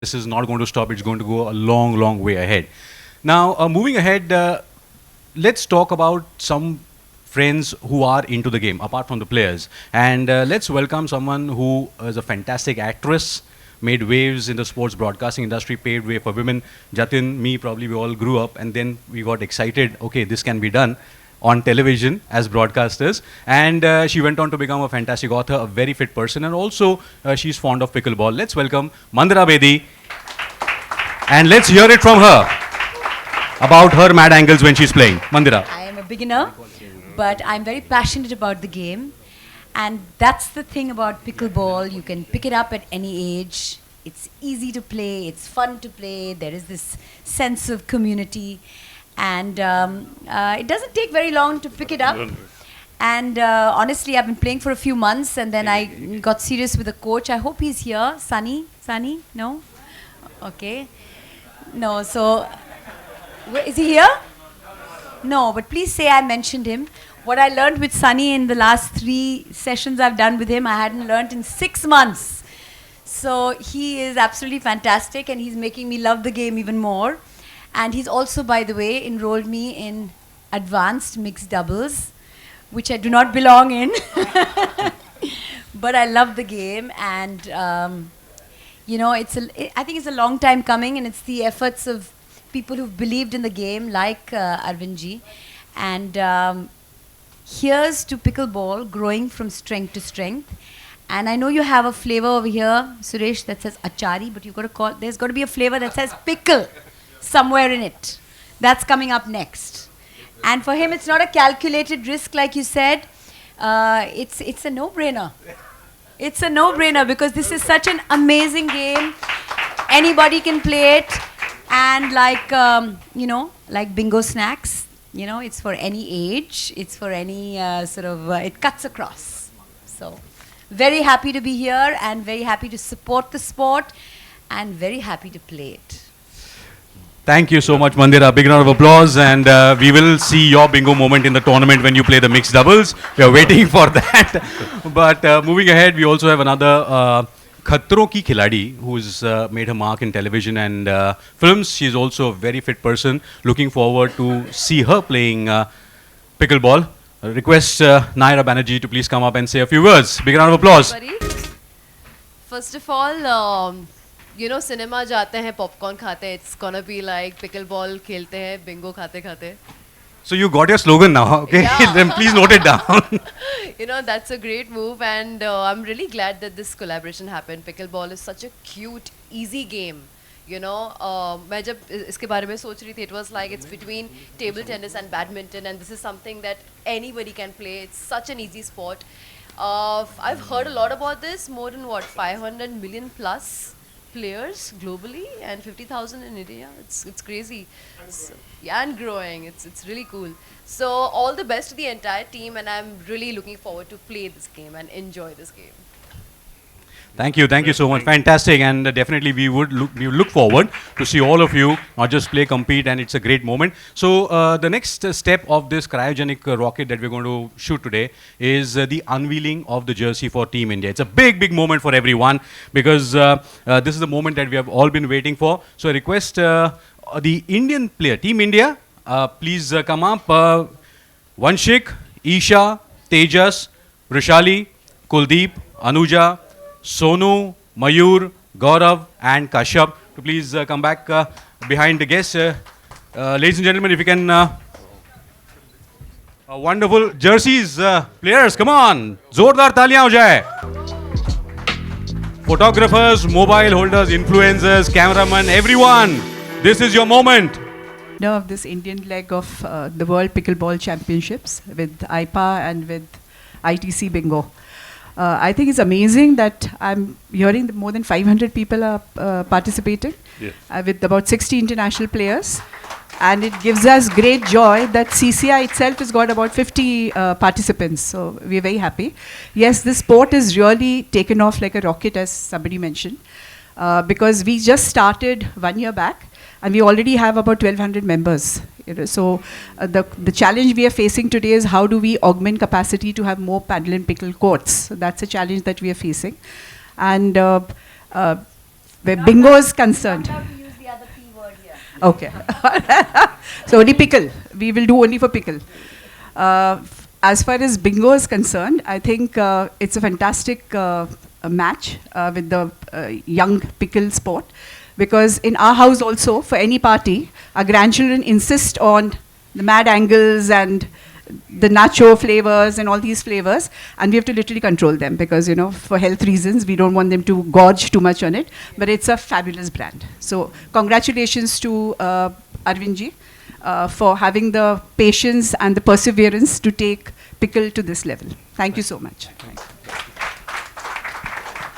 This is not going to stop. It's going to go a long, long way ahead. Now, moving ahead, let's talk about some friends who are into the game, apart from the players. And let's welcome someone who is a fantastic actress, made waves in the sports broadcasting industry, paved way for women. Jatin, me, probably we all grew up and then we got excited, okay, this can be done on television as broadcasters. And she went on to become a fantastic author, a very fit person, and also she's fond of pickleball. Let's welcome Mandira Bedi. And let's hear it from her about her mad angles when she's playing. Mandira. I am a beginner, but I'm very passionate about the game. And that's the thing about pickleball. You can pick it up at any age. It's easy to play. It's fun to play. There is this sense of community. And it doesn't take very long to pick it up. And honestly, I've been playing for a few months, and then I got serious with the coach. I hope he's here. Sunny? Sunny? No? Okay. No, so... Is he here? No, but please say I mentioned him. What I learned with Sunny in the last 3 sessions I've done with him, I hadn't learned in 6 months. So he is absolutely fantastic, and he's making me love the game even more. And he's also, by the way, enrolled me in advanced mixed doubles, which I do not belong in. But I love the game, and you know, I think it's a long time coming, and it's the efforts of people who've believed in the game, like Arvindji. And here's to pickleball growing from strength to strength. And I know you have a flavor over here, Suresh, that says achari, but there's got to be a flavor that says pickle somewhere in it. That's coming up next. And for him, it's not a calculated risk, like you said. It's a no-brainer. It's a no-brainer because this is such an amazing game. Anybody can play it. And like, you know, like bingo snacks, you know, it's for any age. It's for any it cuts across. So, very happy to be here and very happy to support the sport and very happy to play it. Thank you so much, Mandira. Big round of applause. And we will see your bingo moment in the tournament when you play the mixed doubles. We are waiting for that. But moving ahead, we also have another Khatron Ki Khiladi who's made her mark in television and films. She's also a very fit person. Looking forward to see her playing pickleball. Request Naira Banerjee to please come up and say a few words. Big round of applause. First of all, you know, cinema जाते हैं, popcorn खाते हैं. It's gonna be like pickleball खेलते हैं, bingo खाते खाते. So you got your slogan now, okay? Yeah. Then please note it down. You know, that's a great move, and I'm really glad that this collaboration happened. Pickleball is such a cute, easy game. You know, मैं जब इसके बारे में सोच रही थी, it was like it's between table tennis and badminton, and this is something that anybody can play. It's such an easy sport. I've heard a lot about this. More than what, 500 million plus players globally, and 50,000 in India. It's crazy. Yeah, and growing. It's really cool. So all the best to the entire team, and I'm really looking forward to play this game and enjoy this game. Thank you so much. Fantastic, and definitely we would look forward to see all of you not just play, compete, and it's a great moment. So the next step of this cryogenic rocket that we're going to shoot today is the unveiling of the jersey for Team India. It's a big moment for everyone because this is the moment that we have all been waiting for. So I request the Indian player, Team India, please come up. Vanshik, Isha, Tejas, Rushali, Kuldeep, Anuja, Sonu, Mayur, Gaurav and Kashyap to please come back behind the guests. Ladies and gentlemen, if you can... wonderful jerseys, players, come on. Zordar taaliyan ho jaye. Photographers, mobile holders, influencers, cameramen, everyone. This is your moment. Of this Indian leg of the World Pickleball Championships with IPA and with ITC Bingo. I think it's amazing that I'm hearing that more than 500 people are participating with about 60 international players. And it gives us great joy that CCI itself has got about 50 participants. So we're very happy. Yes, this sport is really taken off like a rocket, as somebody mentioned, because we just started 1 year back. And we already have about 1,200 members. You know, so the challenge we are facing today is how do we augment capacity to have more paddle and pickle courts. So that's a challenge that we are facing. And where bingo is concerned. Okay. So only pickle. We will do only for pickle. As far as bingo is concerned, I think it's a fantastic match with the young pickle sport, because in our house also, for any party, our grandchildren insist on the mad angles and the nacho flavors and all these flavors, and we have to literally control them because, you know, for health reasons, we don't want them to gorge too much on it. But it's a fabulous brand. So congratulations to Arvindji for having the patience and the perseverance to take pickle to this level. Thank you so much.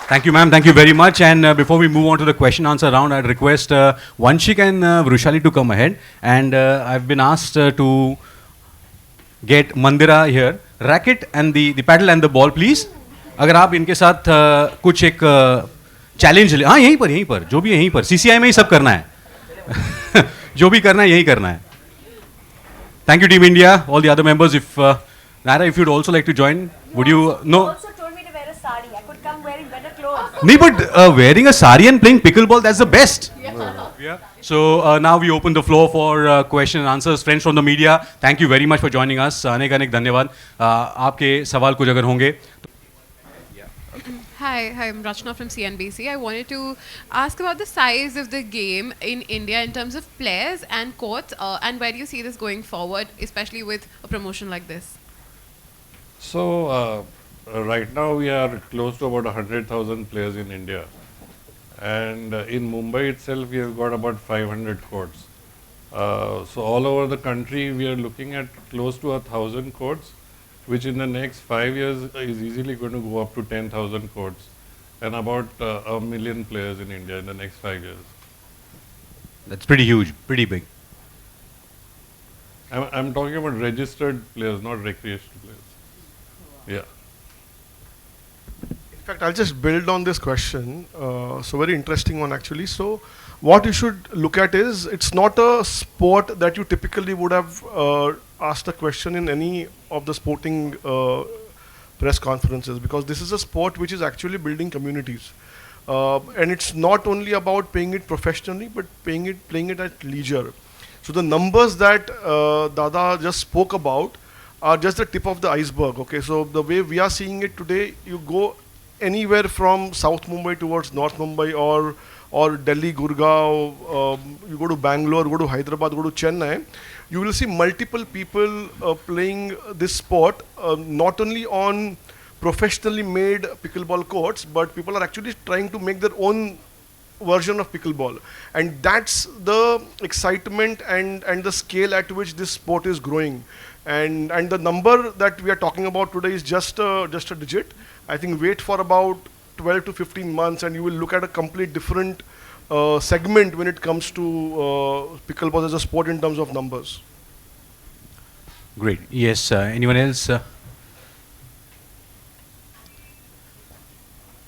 Thank you, ma'am. Thank you very much. And before we move on to the question answer round, I'd request Vanshik and Vrushali to come ahead. And I've been asked to get Mandira here. Racket and the paddle and the ball, please. अगर आप इनके साथ कुछ एक challenge ले, हाँ यहीं पर जो भी यहीं पर CCI में ही सब करना है जो भी करना है यही करना है. Thank you, Team India. All the other members, if Naira, if you'd also like to join, would you? No. Also told me to wear a sari. I could come wearing better clothes. No, but wearing a sari and playing pickleball, that's the best. Yeah. So now we open the floor for question and answers. Friends from the media, thank you very much for joining us. अनेक अनेक धन्यवाद. आपके सवाल कुछ अगर होंगे. Hi, I'm Rachna from CNBC. I wanted to ask about the size of the game in India in terms of players and courts, and where do you see this going forward, especially with a promotion like this? So, right now we are close to about 100,000 players in India. And in Mumbai itself, we have got about 500 courts. So, all over the country, we are looking at close to 1,000 courts, which in the next 5 years is easily going to go up to 10,000 courts, and about 1 million players in India in the next 5 years. That's pretty huge, pretty big. I'm talking about registered players, not recreational players. Yeah. In fact, I'll just build on this question. So very interesting one actually. So what you should look at is, it's not a sport that you typically would have asked a question in any of the sporting press conferences, because this is a sport which is actually building communities. And it's not only about playing it professionally, but playing it at leisure. So the numbers that Dada just spoke about are just the tip of the iceberg. Okay, so the way we are seeing it today, you go anywhere from South Mumbai towards North Mumbai, or Delhi, Gurgaon, you go to Bangalore, go to Hyderabad, go to Chennai, you will see multiple people playing this sport, not only on professionally made pickleball courts, but people are actually trying to make their own version of pickleball. And that's the excitement and the scale at which this sport is growing. And the number that we are talking about today is just a digit. I think wait for about 12 to 15 months and you will look at a complete different segment when it comes to pickleball as a sport in terms of numbers. Great. Yes. Anyone else?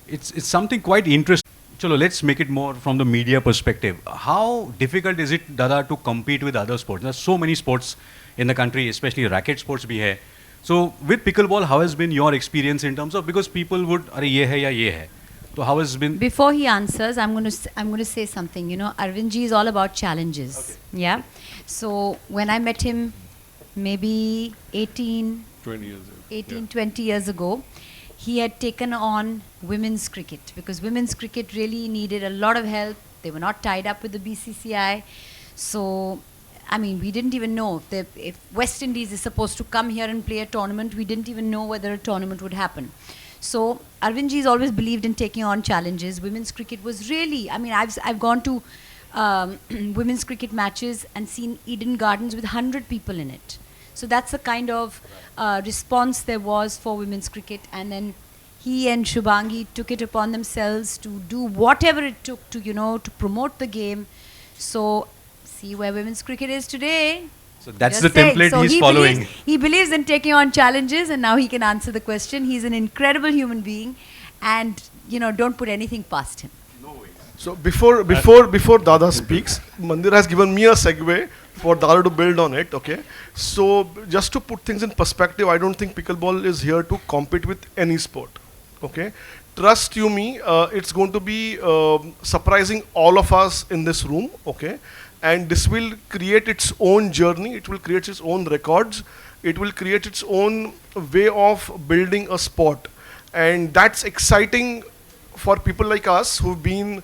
It's something quite interesting. Chalo, let's make it more from the media perspective. How difficult is it, Dada, to compete with other sports? There's so many sports in the country, especially racket sports bhi hai. So with pickleball, how has been your experience in terms of, because people would, "Arey ye hai ya ye hai." So how has been? Before he answers, I'm going to say something. You know, Arvindji is all about challenges. Okay. Yeah. So when I met him, maybe 20 years ago. 20 years ago, he had taken on women's cricket, because women's cricket really needed a lot of help. They were not tied up with the BCCI. So, I mean, we didn't even know if West Indies is supposed to come here and play a tournament, we didn't even know whether a tournament would happen. So, Arvindji has always believed in taking on challenges. Women's cricket was really, I mean, I've gone to women's cricket matches and seen Eden Gardens with 100 people in it. So that's the kind of response there was for women's cricket. And then he and Shubhangi took it upon themselves to do whatever it took to, you know, to promote the game. So see where women's cricket is today. So that's Just the saying. template So he's following. He believes in taking on challenges, and now he can answer the question. He's an incredible human being, and, you know, don't put anything past him. So before Dada speaks, Mandir has given me a segue for Dada to build on it. Okay. So just to put things in perspective, I don't think pickleball is here to compete with any sport. Okay. trust you me, it's going to be surprising all of us in this room, okay? And this will create its own journey, it will create its own records, it will create its own way of building a sport. And that's exciting for people like us who've been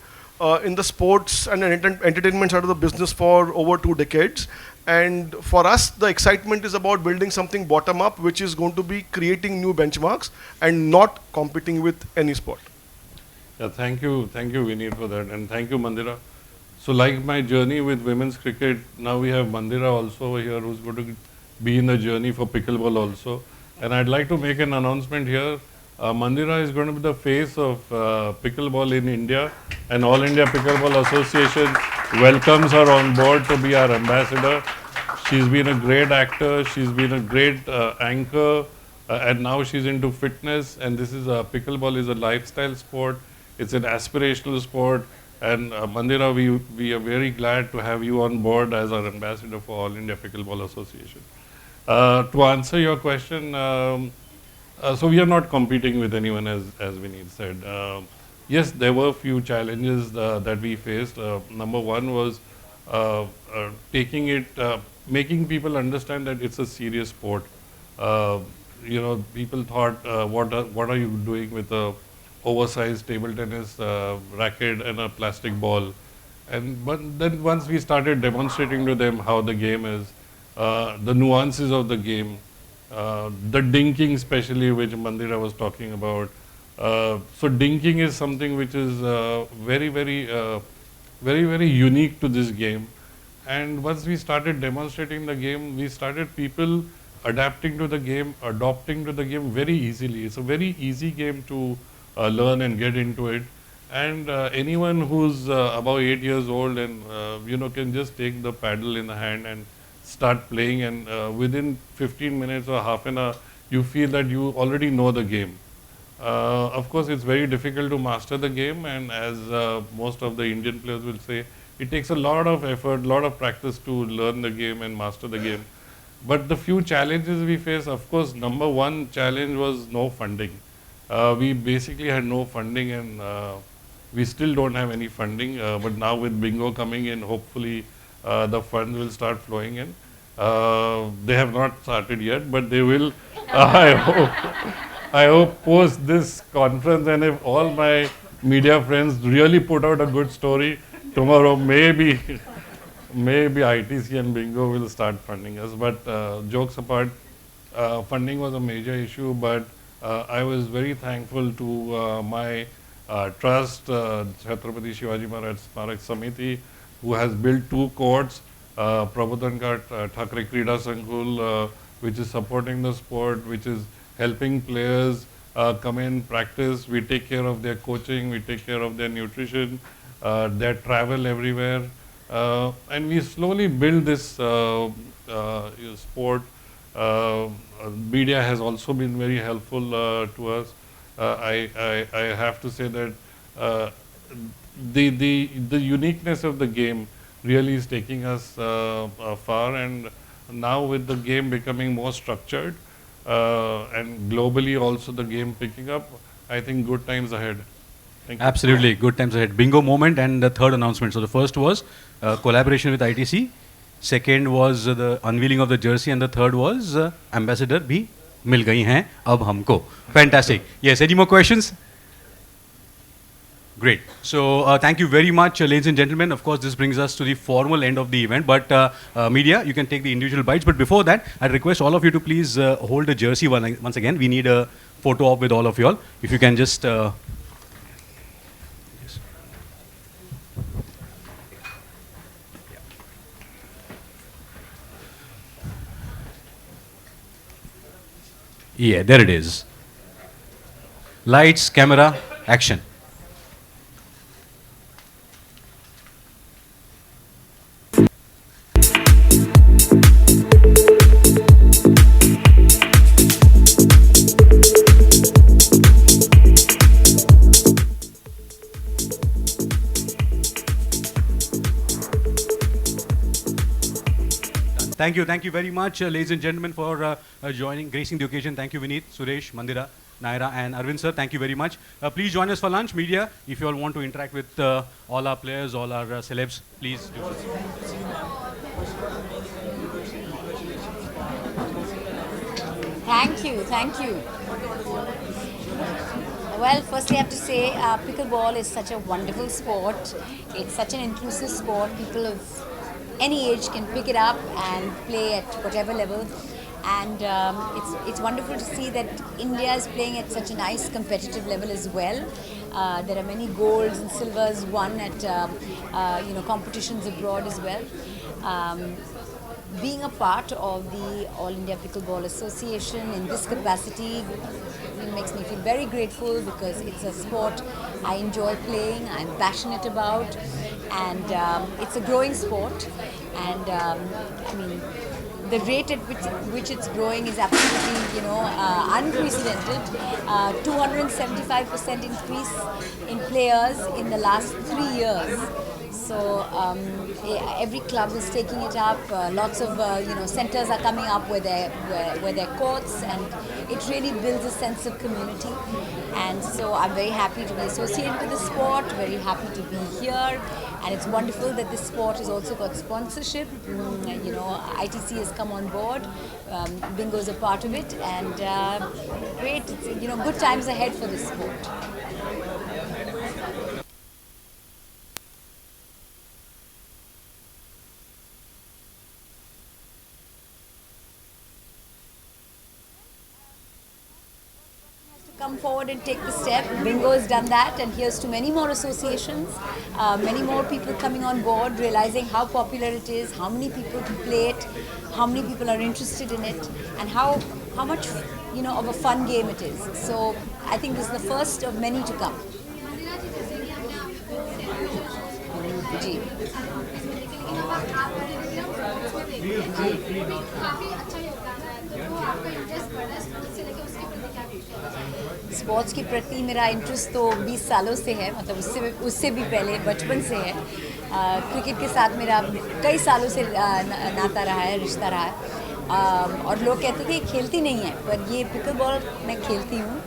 in the sports and entertainment side of the business for over 2 decades. And for us, the excitement is about building something bottom up, which is going to be creating new benchmarks and not competing with any sport. Yeah, thank you, Vineet, for that, and thank you, Mandira. So, like my journey with women's cricket, now we have Mandira also over here, who's going to be in the journey for pickleball also. And I'd like to make an announcement here. Mandira is going to be the face of pickleball in India, and All India Pickleball Association welcomes her on board to be our ambassador. She's been a great actor, she's been a great anchor, and now she's into fitness. And this is pickleball is a lifestyle sport. It's an aspirational sport. And Mandira, we are very glad to have you on board as our ambassador for All India Pickleball Association. To answer your question, so we are not competing with anyone, as Vineet said. Yes, there were a few challenges that we faced. Number one was making people understand that it's a serious sport. People thought, what are you doing with a oversized table tennis racket and a plastic ball? But then once we started demonstrating to them how the game is, the nuances of the game, the dinking especially, which Mandira was talking about. So dinking is something which is very, very unique to this game. And once we started demonstrating the game, we started people adapting to the game, adopting to the game very easily. It's a very easy game to learn and get into it. And anyone who's about 8 years old and can just take the paddle in the hand and start playing, and within 15 minutes or half an hour, you feel that you already know the game. Of course, it's very difficult to master the game, and as most of the Indian players will say, it takes a lot of effort, lot of practice to learn the game and master the game. But the few challenges we face, of course, number one challenge was no funding. We basically had no funding, and we still don't have any funding. But now with Bingo coming in, hopefully the funds will start flowing in. They have not started yet, but they will. I hope post this conference, and if all my media friends really put out a good story, tomorrow maybe ITC and Bingo will start funding us. But jokes apart, funding was a major issue, but I was very thankful to my trust, Chhatrapati Shivaji Maharaj Smarak Samiti, who has built 2 courts, Prabodhan Ghat Thakre Krida Sankul, which is supporting the sport, which is helping players come in, practice. We take care of their coaching, we take care of their nutrition, their travel everywhere. And we slowly build this sport. Media has also been very helpful to us. I have to say that the uniqueness of the game really is taking us far, and now with the game becoming more structured and globally also the game picking up, I think good times ahead. Thank you. Absolutely, good times ahead. Bingo moment, and the third announcement. So the first was collaboration with ITC, second was the unveiling of the jersey, and the third was ambassador bhi mil gayi hain ab humko. Fantastic. Yes, any more questions? Great. So thank you very much, ladies and gentlemen. Of course, this brings us to the formal end of the event. But media, you can take the individual bites. But before that, I request all of you to please hold the jersey once again. We need a photo op with all of you all. If you can just... Yeah, there it is. Lights, camera, action. Thank you very much, ladies and gentlemen, for joining, gracing the occasion. Thank you, Vineet, Suresh, Mandira. Naira and Arvind sir, thank you very much. Please join us for lunch, media. If you all want to interact with all our players, all our celebs, please do so. Thank you, thank you. Well, firstly, I have to say, pickleball is such a wonderful sport. It's such an inclusive sport. People of any age can pick it up and play at whatever level. And it's wonderful to see that India is playing at such a nice competitive level as well. There are many golds and silvers won at competitions abroad as well. Being a part of the All India Pickleball Association in this capacity makes me feel very grateful because it's a sport I enjoy playing, I'm passionate about, and it's a growing sport. And I mean, the rate at which it's growing is absolutely, unprecedented. 275% increase in players in the last 3 years. So every club is taking it up. Lots of centers are coming up where there are courts, and it really builds a sense of community. And so I'm very happy to be associated with the sport. Very happy to be here, and it's wonderful that this sport has also got sponsorship. ITC has come on board. Bingo is a part of it, and great. Good times ahead for this sport. Come forward and take the step. Bingo has done that, and here's to many more associations, many more people coming on board, realizing how popular it is, how many people can play it, how many people are interested in it, and how much of a fun game it is. So I think this is the first of many to come. जी sports के प्रति मेरा interest तो 20 सालों से है, मतलब उससे भी पहले बचपन से है। क्रिकेट के साथ मेरा कई सालों से नाता रहा है, रिश्ता रहा है। और लोग कहते थे खेलती नहीं है, पर ये पिकलबॉल मैं खेलती हूँ,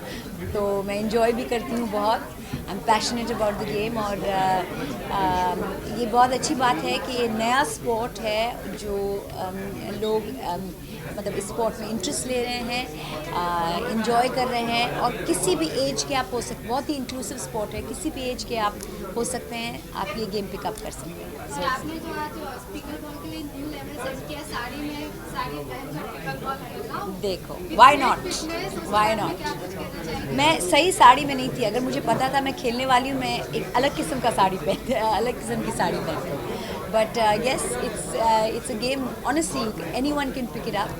तो मैं इंजॉय भी करती हूँ बहुत। I am passionate about the game, और ये बहुत अच्छी बात है कि ये नया स्पोर्ट है जो लोग मतलब इस स्पोर्ट में इंटरेस्ट ले रहे हैं, इंजॉय कर रहे हैं, और किसी भी एज के आप हो सकते, बहुत ही इंक्लूसिव स्पोर्ट है, किसी भी एज के आप हो सकते हैं, आप ये गेम पिकअप कर सकते हैं। आपने जो आज पिकलबॉल के लिए न्यू लेवल सेट किया, साड़ी पहनकर पिकलबॉल खेलना, देखो व्हाई नॉट। मैं सही साड़ी में नहीं थी, अगर मुझे पता था मैं खेलने वाली हूँ, मैं एक अलग किस्म की साड़ी पहनती। But yes, it's a game. Honestly, anyone can pick it up.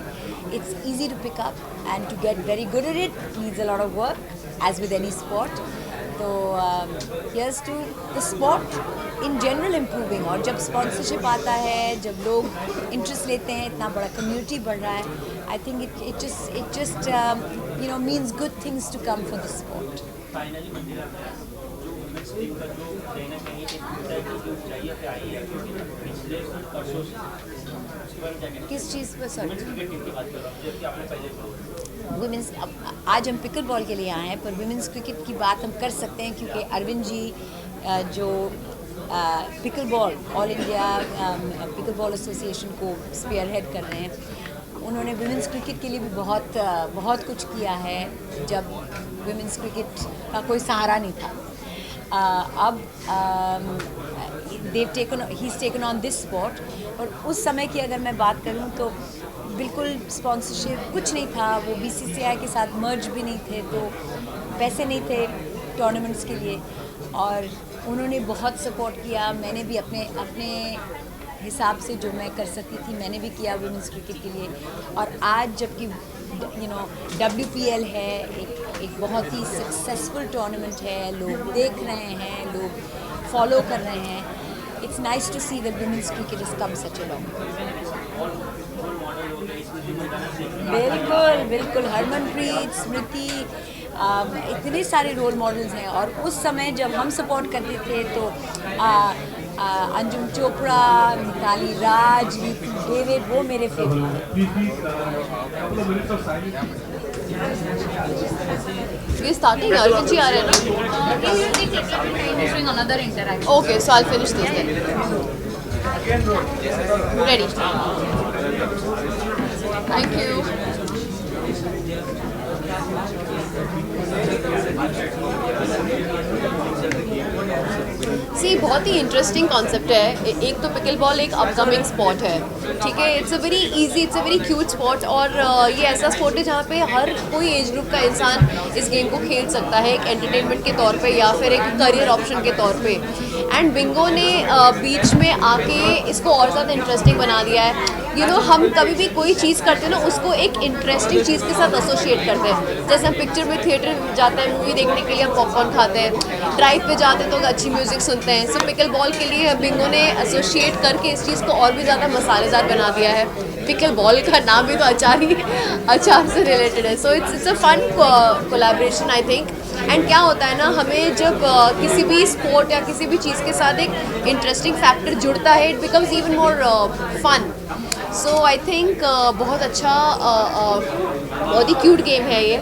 It's easy to pick up, and to get very good at it needs a lot of work, as with any sport. So here's to the sport in general improving. और जब sponsorship आता है, जब लोग interest लेते हैं, इतना बड़ा community बढ़ रहा है, I think it just means good things to come for the sport. किस चीज़ पर सर? वुमेंस, आज हम पिकल बॉल के लिए आए हैं, पर वुमेंस क्रिकेट की बात हम कर सकते हैं, क्योंकि अरविंद जी जो pickle ball all India pickle ball association को स्पीयर हेड कर रहे हैं, उन्होंने वुमेंस क्रिकेट के लिए भी बहुत कुछ किया है, जब वुमेंस क्रिकेट का कोई सहारा नहीं था। अब he's taken on this sport, और उस समय की अगर मैं बात करूं तो बिल्कुल स्पॉन्सरशिप कुछ नहीं था, वो BCCI के साथ मर्ज भी नहीं थे, तो पैसे नहीं थे टूर्नामेंट्स के लिए, और उन्होंने बहुत सपोर्ट किया। मैंने भी अपने हिसाब से जो मैं कर सकती थी मैंने भी किया वुमेंस क्रिकेट के लिए। और आज जबकि WPL है, एक बहुत ही सक्सेसफुल टूर्नामेंट है, लोग देख रहे हैं, लोग फॉलो कर रहे हैं। It's nice to see that women's cricket has come such a long. बिल्कुल हरमनप्रीत, स्मृति, इतने सारे रोल मॉडल्स हैं। और उस समय जब हम सपोर्ट करते थे तो अंजुम चोपड़ा, मिताली राज, नीति डेविड, वो मेरे फेवरेट थे। ये स्टार्टिंग अर्जुन जी आ रहे हैं ना? During another interaction. Okay, so I'll finish this then. Ready. Thank you. सी बहुत ही इंटरेस्टिंग कॉन्सेप्ट है। एक तो पिकल बॉल एक अपकमिंग स्पोर्ट है, ठीक है। It's a very easy, it's a very cute sport, और ये ऐसा स्पोर्ट है जहाँ पे हर कोई एज ग्रुप का इंसान इस गेम को खेल सकता है, एक एंटरटेनमेंट के तौर पे या फिर एक करियर ऑप्शन के तौर पे। एंड बिंगो ने बीच में आके इसको और ज़्यादा इंटरेस्टिंग बना दिया है। यू नो, हम कभी भी कोई चीज़ करते हैं ना, उसको एक इंटरेस्टिंग चीज़ के साथ एसोसिएट करते हैं। जैसे हम पिक्चर में थिएटर जाते हैं मूवी देखने के लिए, हम पॉपकॉर्न खाते हैं, ड्राइव पे जाते हैं तो अच्छी म्यूज़िक सुनते हैं। सो पिकल बॉल के लिए बिंगो ने एसोसिएट करके इस चीज़ को और भी ज़्यादा मसालेदार बना दिया है। पिकल बॉल का नाम भी तो अचार से रिलेटेड है। So it's a fun collaboration I think. And क्या होता है ना, हमें जब किसी भी स्पोर्ट या किसी भी चीज़ के साथ एक इंटरेस्टिंग फैक्टर जुड़ता है, it becomes even more fun. So I think बहुत अच्छा, बहुत ही क्यूट गेम है ये।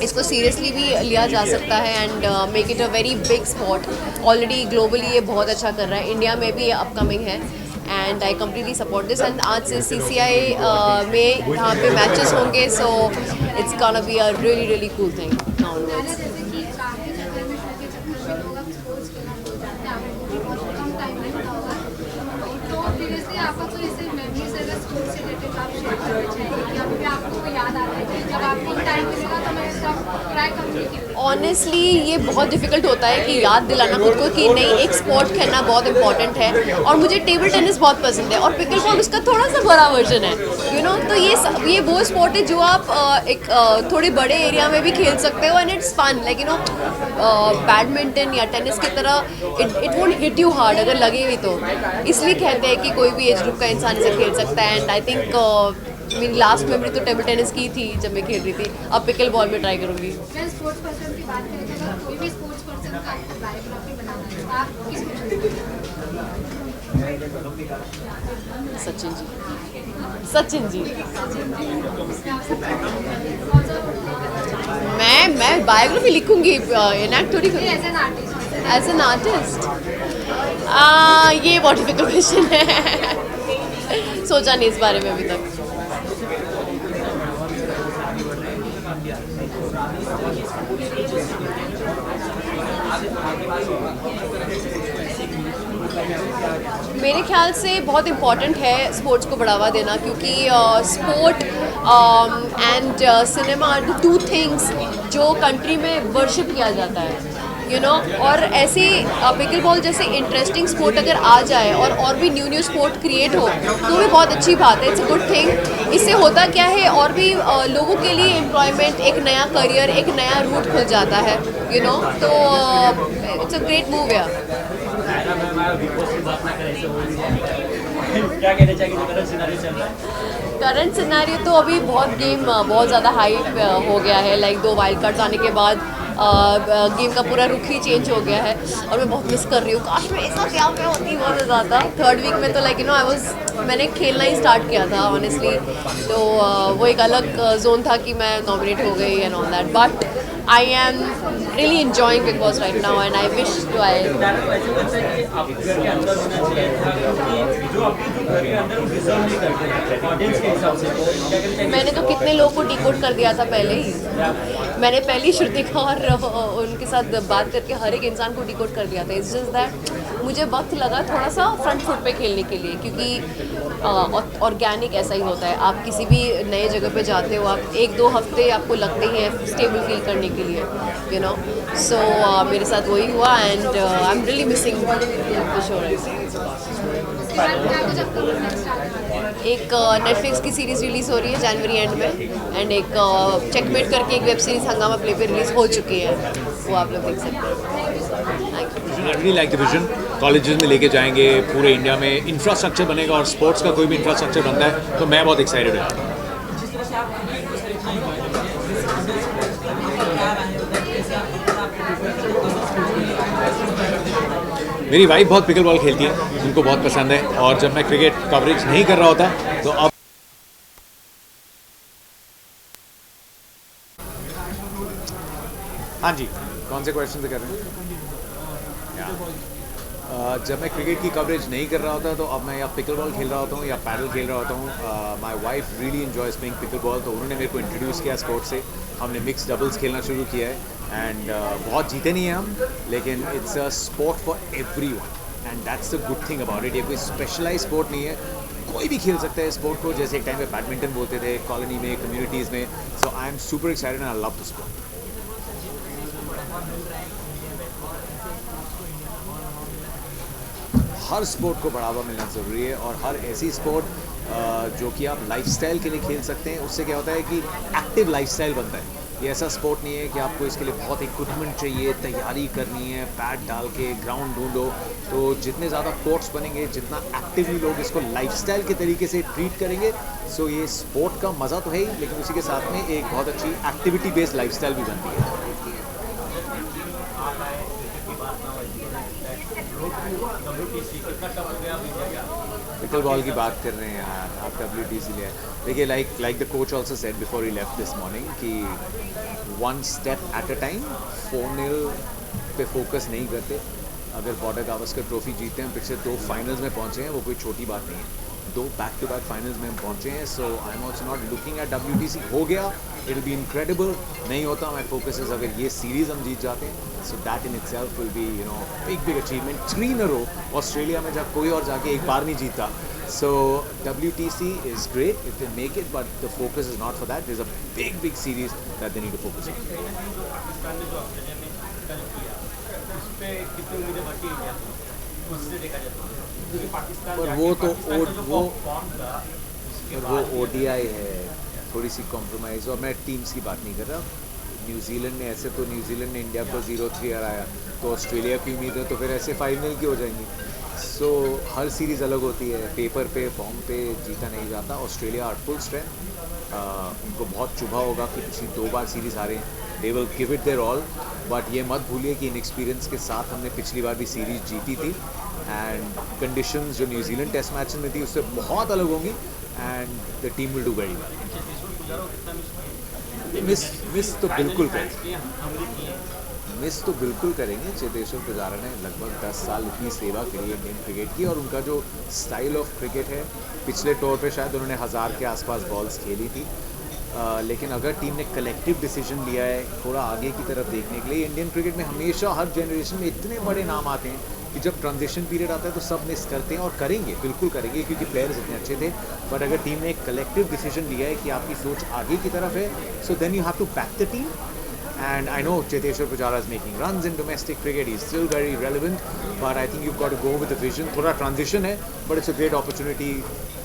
इसको सीरियसली भी लिया जा सकता है and make it a very big sport. Already globally ये बहुत अच्छा कर रहा है, इंडिया में भी ये अपकमिंग है and I completely support this. And आज से CCI में यहाँ पे मैचेस होंगे, so it's gonna be a really really cool thing. आपका कोई ऐसे मेमोरीज अगर स्कूल से रिलेटेड आप शेयर करना चाहिए कि अभी भी आपको कोई याद आता है कि जब आपको टाइम मिलेगा तो मैं इसका ट्राई करूँगी कि ऑनेस्टली ये बहुत डिफिकल्ट होता है कि याद दिलाना खुद को कि नहीं, एक स्पोर्ट खेलना बहुत इंपॉर्टेंट है। और मुझे टेबल टेनिस बहुत पसंद है और पिकल बॉल उसका थोड़ा सा बड़ा वर्जन है, यू नो। तो ये वो स्पोर्ट है जो आप एक थोड़े बड़े एरिया में भी खेल सकते हो and it's fun, like you know badminton या टेनिस की तरह it won't hit you hard अगर लगे भी तो। इसलिए कहते हैं कि कोई भी एज ग्रुप का इंसान इसे खेल सकता है। एंड आई थिंक मेरी लास्ट मेमोरी तो टेबल टेनिस की थी जब मैं खेल रही थी। अब पिकल बॉल में ट्राई करूँगी। मैं स्पोर्ट्स पर्सन की बात करें तो अगर कोई भी स्पोर्ट्स पर्सन का आपको बायोग्राफी बनाना है तो आप किसको चुनेंगे? सचिन जी, सचिन जी। मैं बायोग्राफी लिखूंगी, इनएक्ट थोड़ी करूँगी। As an artist, as an artist ये बहुत डिफिकल्ट क्वेश्चन है। सोचा नहीं इस बारे में अभी तक। मेरे ख्याल से बहुत इम्पॉर्टेंट है स्पोर्ट्स को बढ़ावा देना, क्योंकि sport and cinema are the two things जो कंट्री में वर्शिप किया जाता है, यू नो। और ऐसे पिकल बॉल जैसे इंटरेस्टिंग स्पोर्ट अगर आ जाए और भी न्यू स्पोर्ट क्रिएट हो तो भी बहुत अच्छी बात है। It's a good thing. इससे होता क्या है, और भी लोगों के लिए एम्प्लॉयमेंट, एक नया करियर, एक नया रूट खुल जाता है, यू नो। तो इट्स अ ग्रेट मूव है। क्या कहना चाहिए जो करंट सिनेरियो चल रहा है? करंट सिनेरियो तो अभी बहुत ज़्यादा हाइप हो गया है। लाइक 2 वाइल्ड कार्ड्स आने के बाद गेम का पूरा रुख ही चेंज हो गया है और मैं बहुत मिस कर रही हूँ। काश मैं ऐसा क्या मैं होती बहुत ज़्यादा। 3rd वीक में तो लाइक यू नो मैंने खेलना ही स्टार्ट किया था ऑनेस्टली, तो वो एक अलग जोन था कि मैं नॉमिनेट हो गई and all that. But I am really enjoying Bigg Boss right now and I wish to I. मैंने तो कितने लोगों को डिकोड कर दिया था पहले ही। मैंने पहले ही श्रुतिका और उनके साथ बात करके हर एक इंसान को डिकोड कर दिया था। इट्स जस्ट दैट मुझे वक्त लगा थोड़ा सा फ्रंट फुट पे खेलने के लिए, क्योंकि ऑर्गेनिक ऐसा ही होता है। आप किसी भी नए जगह पे जाते हो, आप 1-2 हफ्ते आपको लगते ही हैं स्टेबल फील करने के लिए, यू नो। सो मेरे साथ वही हुआ and I am really missing the show. एक नेटफ्लिक्स की सीरीज़ रिलीज़ हो रही है जनवरी एंड में, एंड एक चेकमेट करके एक वेब सीरीज़ हंगामा प्ले पे रिलीज़ हो चुकी है, वो आप लोग देख सकते हैं। I really like the vision. Colleges में लेके जाएंगे, पूरे इंडिया में इंफ्रास्ट्रक्चर बनेगा और स्पोर्ट्स का कोई भी इंफ्रास्ट्रक्चर बनता है तो मैं बहुत एक्साइटेड हूँ। मेरी वाइफ बहुत पिकल बॉल खेलती है, उनको बहुत पसंद है, और जब मैं क्रिकेट कवरेज नहीं कर रहा होता तो अब हाँ जी, कौन से क्वेश्चन से कर रहे हैं? जब मैं क्रिकेट की कवरेज नहीं कर रहा होता तो अब मैं या पिकल बॉल खेल रहा होता हूँ या पैडल खेल रहा होता हूँ. My wife really enjoys playing pickle ball, तो उन्होंने मेरे को इंट्रोड्यूस किया स्पोर्ट से. हमने मिक्स डबल्स खेलना शुरू किया है एंड बहुत जीते नहीं हैं हम, लेकिन it's a sport for every one and that's the good thing about it. ये कोई स्पेशलाइज स्पोर्ट नहीं है, कोई भी खेल सकता है स्पोर्ट को, जैसे एक टाइम पे बैडमिंटन बोलते थे कॉलोनी में, कम्युनिटीज़ में. So I am super excited and I love the sport. हर स्पोर्ट को बढ़ावा मिलना ज़रूरी है और हर ऐसी स्पोर्ट जो कि आप लाइफस्टाइल के लिए खेल सकते हैं. उससे क्या होता है कि एक्टिव लाइफस्टाइल बनता है. ये ऐसा स्पोर्ट नहीं है कि आपको इसके लिए बहुत इक्विपमेंट चाहिए, तैयारी करनी है, पैड डाल के ग्राउंड ढूंढो. तो जितने ज़्यादा कोर्ट्स बनेंगे, जितना एक्टिवली लोग इसको लाइफस्टाइल के तरीके से ट्रीट करेंगे, सो ये स्पोर्ट का मज़ा तो है ही, लेकिन उसी के साथ में एक बहुत अच्छी एक्टिविटी बेस्ड लाइफस्टाइल भी बनती है. पिकल बॉल की बात कर रहे हैं यार आप, WTC ले. देखिए like the coach also said before he left this morning कि 1 स्टेप एट अ टाइम. 4-0 पे फोकस नहीं करते. अगर बॉर्डर गावस्कर ट्रॉफी जीते हैं, पिछले 2 फाइनल्स में पहुंचे हैं, वो कोई छोटी बात नहीं है. 2 बैक-टू-बैक फाइनल्स में हम पहुंचे हैं. So I am also not looking at WTC. हो गया, इट विल बी इनक्रेडिबल. नहीं होता, माई फोकस इज अगर ये सीरीज़ हम जीत जाते हैं, so that in itself will be big achievement. 3 in a row Australia में जब कोई और जाके एक बार नहीं जीता. So WTC is great if they make it, but the focus is not for that. There is a big series that they need to focus on. पर वो ODI है, थोड़ी सी कॉम्प्रोमाइज़. और मैं टीम्स की बात नहीं कर रहा. न्यूजीलैंड ने ऐसे, तो न्यूजीलैंड ने इंडिया को 0-3 हराया, तो ऑस्ट्रेलिया की उम्मीद है तो फिर ऐसे 5-0 की हो जाएंगी. सो हर सीरीज़ अलग होती है. पेपर पे, फॉर्म पे जीता नहीं जाता. Australia are full strength. उनको बहुत चुभा होगा कि पिछली 2 बार सीरीज़ हारे. They will give it their all, बट ये मत भूलिए कि इन एक्सपीरियंस के साथ हमने पिछली बार भी सीरीज़ जीती थी. एंड कंडीशंस जो न्यूजीलैंड टेस्ट मैच में थी उससे बहुत अलग होंगी and the team will do very well. Miss तो बिल्कुल करेंगे. चेतेश्वर पुजारा ने लगभग 10 साल इतनी सेवा करी इंडियन क्रिकेट की, और उनका जो स्टाइल ऑफ क्रिकेट है, पिछले टूर पे शायद उन्होंने 1000 के आसपास बॉल्स खेली थी. लेकिन अगर टीम ने कलेक्टिव डिसीजन लिया है थोड़ा आगे की तरफ देखने के लिए, इंडियन क्रिकेट में हमेशा हर जनरेशन में इतने बड़े नाम आते हैं कि जब ट्रांजिशन पीरियड आता है तो सब मिस करते हैं, और करेंगे, बिल्कुल करेंगे, क्योंकि प्लेयर्स इतने अच्छे थे. बट अगर टीम ने एक कलेक्टिव डिसीजन लिया है कि आपकी सोच आगे की तरफ है, so then you have to back the team. And I know Cheteshwar Pujara is making runs in domestic cricket. He's still very relevant, but I think you've got to go with the vision. थोड़ा transition है, but it's a great opportunity.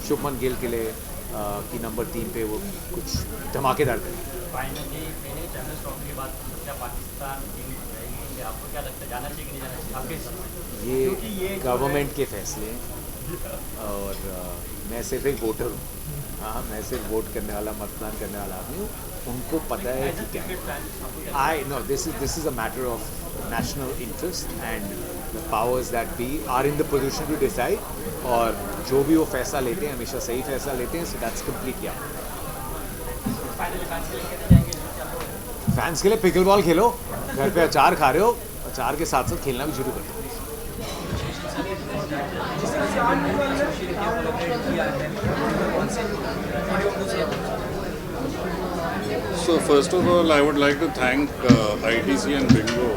Shubman Gill के लिए कि number 3 पे वो कुछ धमाकेदार करें. ये गवर्नमेंट के फैसले हैं, और मैं सिर्फ एक वोटर हूँ. हाँ, मैं सिर्फ वोट करने वाला, मतदान करने वाला आदमी हूँ. उनको पता है कि क्या है. I know this is a matter of national interest and the powers that be are in the position to decide, और जो भी वो फैसला लेते हैं हमेशा सही फैसला लेते हैं. So that's completely out. Fans के लिए पिकल बॉल खेलो, घर पे अचार खा रहे हो, अचार के साथ साथ खेलना भी शुरू कर दो. So first of all, I would like to thank ITC and Bingo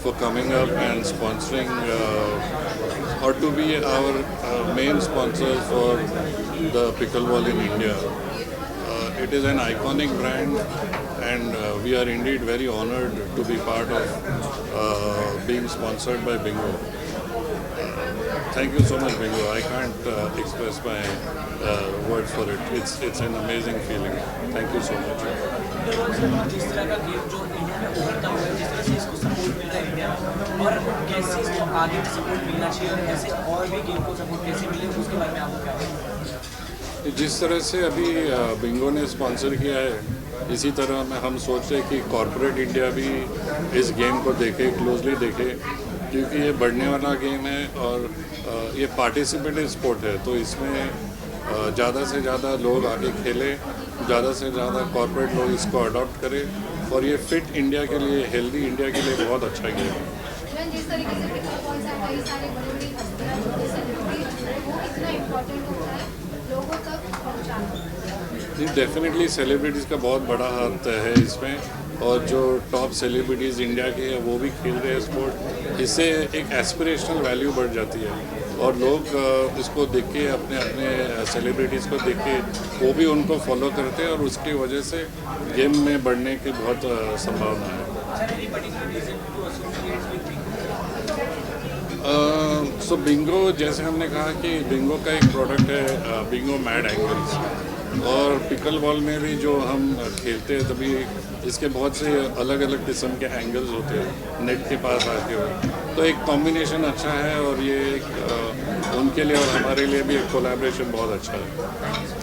for coming up and sponsoring, or to be our main sponsors for the pickleball in India. It is an iconic brand, and we are indeed very honored to be part of being sponsored by Bingo. Thank you so much, Bingo. I can't express my words for it. It's an amazing feeling. Thank you so much. जिस तरह का game जो India में उभरता हुआ है, जिस तरह से इसको सपोर्ट मिल रहा है इंडिया में, और कैसे इसको आगे भी सपोर्ट मिलना चाहिए, और ऐसे और भी गेम को सपोर्ट कैसे मिले, उसके बारे में आपको क्या है? जिस तरह से अभी बिंगो ने स्पॉन्सर किया है, इसी तरह में हम सोच रहे हैं कि कॉर्पोरेट इंडिया भी इस गेम को देखे, क्लोजली देखे, क्योंकि ये बढ़ने वाला गेम है और ये पार्टिसिपेटिव स्पोर्ट है. तो इसमें ज़्यादा से ज़्यादा लोग आगे खेलें, ज़्यादा से ज़्यादा कॉर्पोरेट लोग इसको अडॉप्ट करें और ये फिट इंडिया के लिए, हेल्दी इंडिया के लिए बहुत अच्छा गेम है। मैं जिस तरीके से पिकलबॉल से कई सारे बड़ी-बड़ी हस्तियां छोटे सेलिब्रिटी वो इतना इम्पोर्टेंट होता है लोगों तक पहुंचाना। जी डेफिनेटली सेलिब्रिटीज़ का बहुत बड़ा हाथ है इसमें, और जो टॉप सेलिब्रिटीज़ इंडिया के हैं वो भी खेल रहे हैं स्पोर्ट। इससे एक एस्पिरेशनल वैल्यू बढ़ जाती है और लोग इसको देख के अपने अपने सेलिब्रिटीज़ को देख के वो भी उनको फॉलो करते हैं और उसकी वजह से गेम में बढ़ने की बहुत संभावना है। सो बिंगो, जैसे हमने कहा कि बिंगो का एक प्रोडक्ट है बिंगो मैड एंगल्स, और पिकल बॉल में भी जो हम खेलते हैं तभी इसके बहुत से अलग अलग किस्म के एंगल्स होते हैं नेट के पास आके हुए, तो एक कॉम्बिनेशन अच्छा है और ये एक उनके लिए और हमारे लिए भी एक कोलैबोरेशन बहुत अच्छा है।